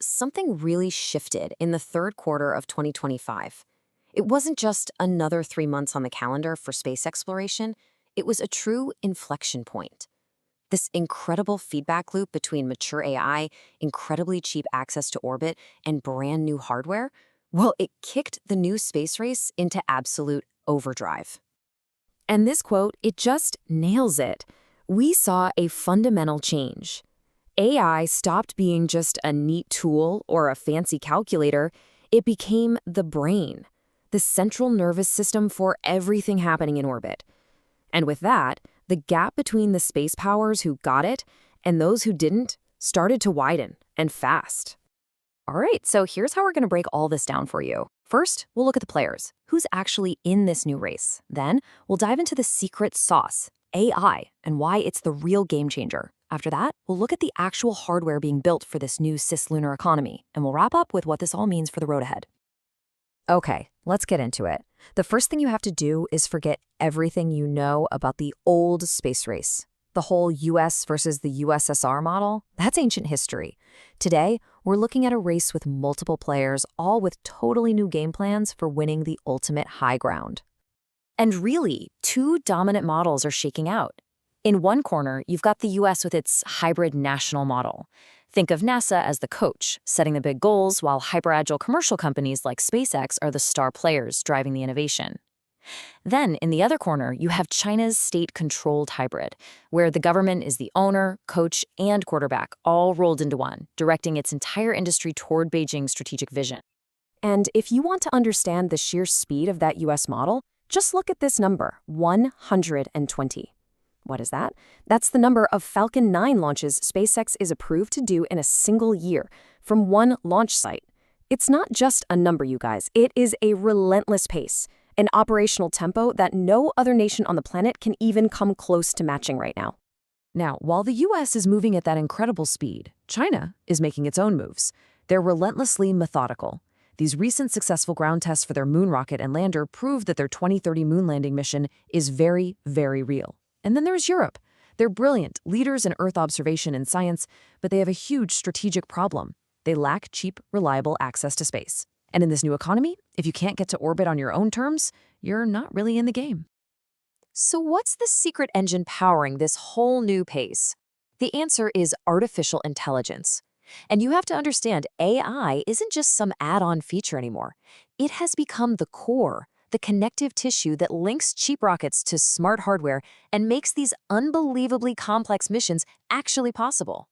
Something really shifted in the third quarter of 2025. It wasn't just another 3 months on the calendar for space exploration, it was a true inflection point. This incredible feedback loop between mature AI, incredibly cheap access to orbit, and brand new hardware, well, it kicked the new space race into absolute overdrive. And this quote, it just nails it. We saw a fundamental change. AI stopped being just a neat tool or a fancy calculator. It became the brain, the central nervous system for everything happening in orbit. And with that, the gap between the space powers who got it and those who didn't started to widen, and fast. All right, so here's how we're going to break all this down for you. First, we'll look at the players. Who's actually in this new race? Then, we'll dive into the secret sauce, AI, and why it's the real game changer. After that, we'll look at the actual hardware being built for this new cislunar economy, and we'll wrap up with what this all means for the road ahead. Okay, let's get into it. The first thing you have to do is forget everything you know about the old space race. The whole US versus the USSR model, that's ancient history. Today, we're looking at a race with multiple players, all with totally new game plans for winning the ultimate high ground. And really, two dominant models are shaking out. In one corner, you've got the US with its hybrid national model. Think of NASA as the coach, setting the big goals, while hyper-agile commercial companies like SpaceX are the star players driving the innovation. Then, in the other corner, you have China's state-controlled hybrid, where the government is the owner, coach, and quarterback, all rolled into one, directing its entire industry toward Beijing's strategic vision. And if you want to understand the sheer speed of that US model, just look at this number, 120. What is that? That's the number of Falcon 9 launches SpaceX is approved to do in a single year from one launch site. It's not just a number, you guys. It is a relentless pace, an operational tempo that no other nation on the planet can even come close to matching right now. Now, while the US is moving at that incredible speed, China is making its own moves. They're relentlessly methodical. These recent successful ground tests for their moon rocket and lander prove that their 2030 moon landing mission is very, very real. And then there's Europe. They're brilliant, leaders in Earth observation and science, but they have a huge strategic problem. They lack cheap, reliable access to space. And in this new economy, if you can't get to orbit on your own terms, you're not really in the game. So what's the secret engine powering this whole new pace? The answer is artificial intelligence. And you have to understand, AI isn't just some add-on feature anymore. It has become the core, the connective tissue that links cheap rockets to smart hardware and makes these unbelievably complex missions actually possible.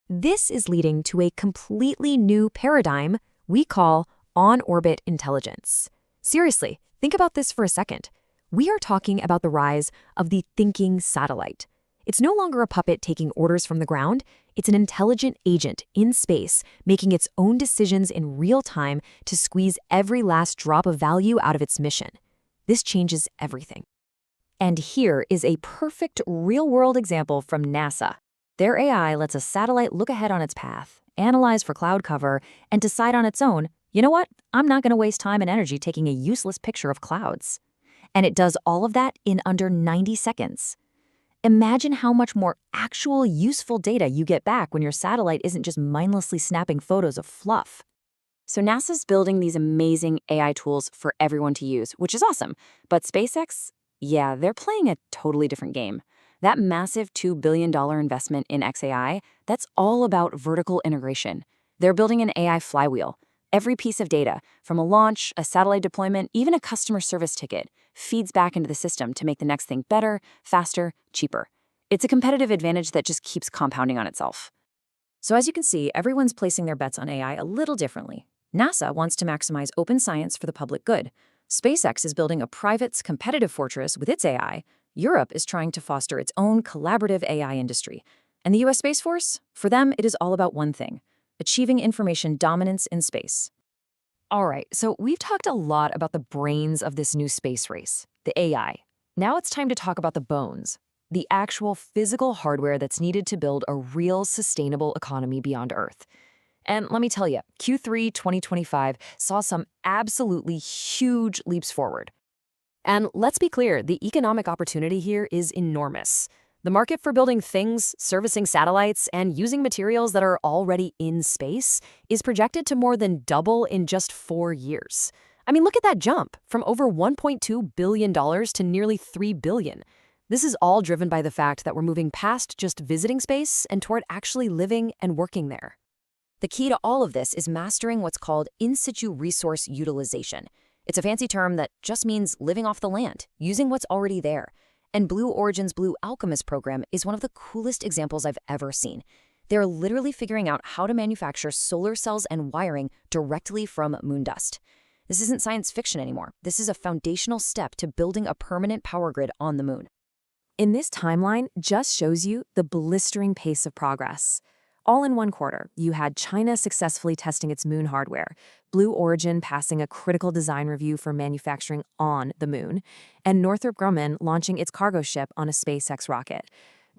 This is leading to a completely new paradigm we call on-orbit intelligence. Seriously, think about this for a second. We are talking about the rise of the thinking satellite. It's no longer a puppet taking orders from the ground. It's an intelligent agent in space, making its own decisions in real time to squeeze every last drop of value out of its mission. This changes everything. And here is a perfect real-world example from NASA. Their AI lets a satellite look ahead on its path, analyze for cloud cover, and decide on its own, you know what? I'm not going to waste time and energy taking a useless picture of clouds. And it does all of that in under 90 seconds. Imagine how much more actual useful data you get back when your satellite isn't just mindlessly snapping photos of fluff. So NASA's building these amazing AI tools for everyone to use, which is awesome. But SpaceX, yeah, they're playing a totally different game. That massive $2 billion investment in XAI, that's all about vertical integration. They're building an AI flywheel. Every piece of data, from a launch, a satellite deployment, even a customer service ticket, feeds back into the system to make the next thing better, faster, cheaper. It's a competitive advantage that just keeps compounding on itself. So as you can see, everyone's placing their bets on AI a little differently. NASA wants to maximize open science for the public good. SpaceX is building a private, competitive fortress with its AI. Europe is trying to foster its own collaborative AI industry. And the US Space Force? For them, it is all about one thing: achieving information dominance in space. All right, so we've talked a lot about the brains of this new space race, the AI. Now it's time to talk about the bones, the actual physical hardware that's needed to build a real sustainable economy beyond Earth. And let me tell you, Q3 2025 saw some absolutely huge leaps forward. And let's be clear, the economic opportunity here is enormous. The market for building things, servicing satellites, and using materials that are already in space is projected to more than double in just 4 years. I mean, look at that jump from over $1.2 billion to nearly $3 billion. This is all driven by the fact that we're moving past just visiting space and toward actually living and working there. The key to all of this is mastering what's called in-situ resource utilization. It's a fancy term that just means living off the land, using what's already there. And Blue Origin's Blue Alchemist program is one of the coolest examples I've ever seen. They're literally figuring out how to manufacture solar cells and wiring directly from moon dust. This isn't science fiction anymore. This is a foundational step to building a permanent power grid on the moon. In this timeline just shows you the blistering pace of progress. All in one quarter, you had China successfully testing its moon hardware, Blue Origin passing a critical design review for manufacturing on the moon, and Northrop Grumman launching its cargo ship on a SpaceX rocket.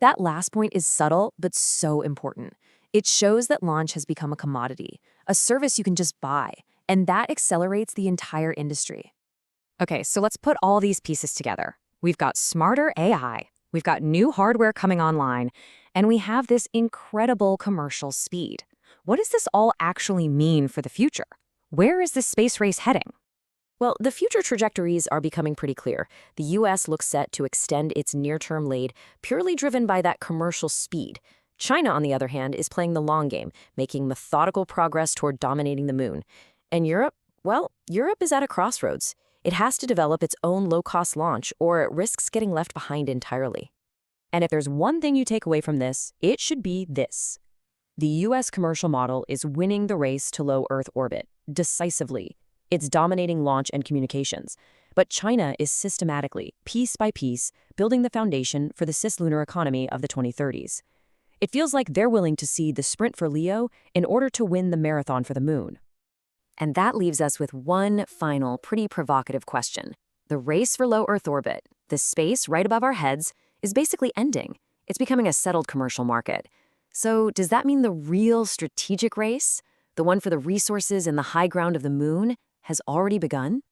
That last point is subtle, but so important. It shows that launch has become a commodity, a service you can just buy, and that accelerates the entire industry. Okay, so let's put all these pieces together. We've got smarter AI, we've got new hardware coming online, and we have this incredible commercial speed. What does this all actually mean for the future? Where is this space race heading? Well, the future trajectories are becoming pretty clear. The US looks set to extend its near-term lead, purely driven by that commercial speed. China, on the other hand, is playing the long game, making methodical progress toward dominating the moon. And Europe? Well, Europe is at a crossroads. It has to develop its own low-cost launch, or it risks getting left behind entirely. And if there's one thing you take away from this, it should be this. The U.S. commercial model is winning the race to low Earth orbit, decisively. It's dominating launch and communications. But China is systematically, piece by piece, building the foundation for the cislunar economy of the 2030s. It feels like they're willing to cede the sprint for Leo in order to win the marathon for the moon. And that leaves us with one final, pretty provocative question. The race for low Earth orbit, the space right above our heads, is basically ending. It's becoming a settled commercial market. So does that mean the real strategic race, the one for the resources and the high ground of the moon, has already begun?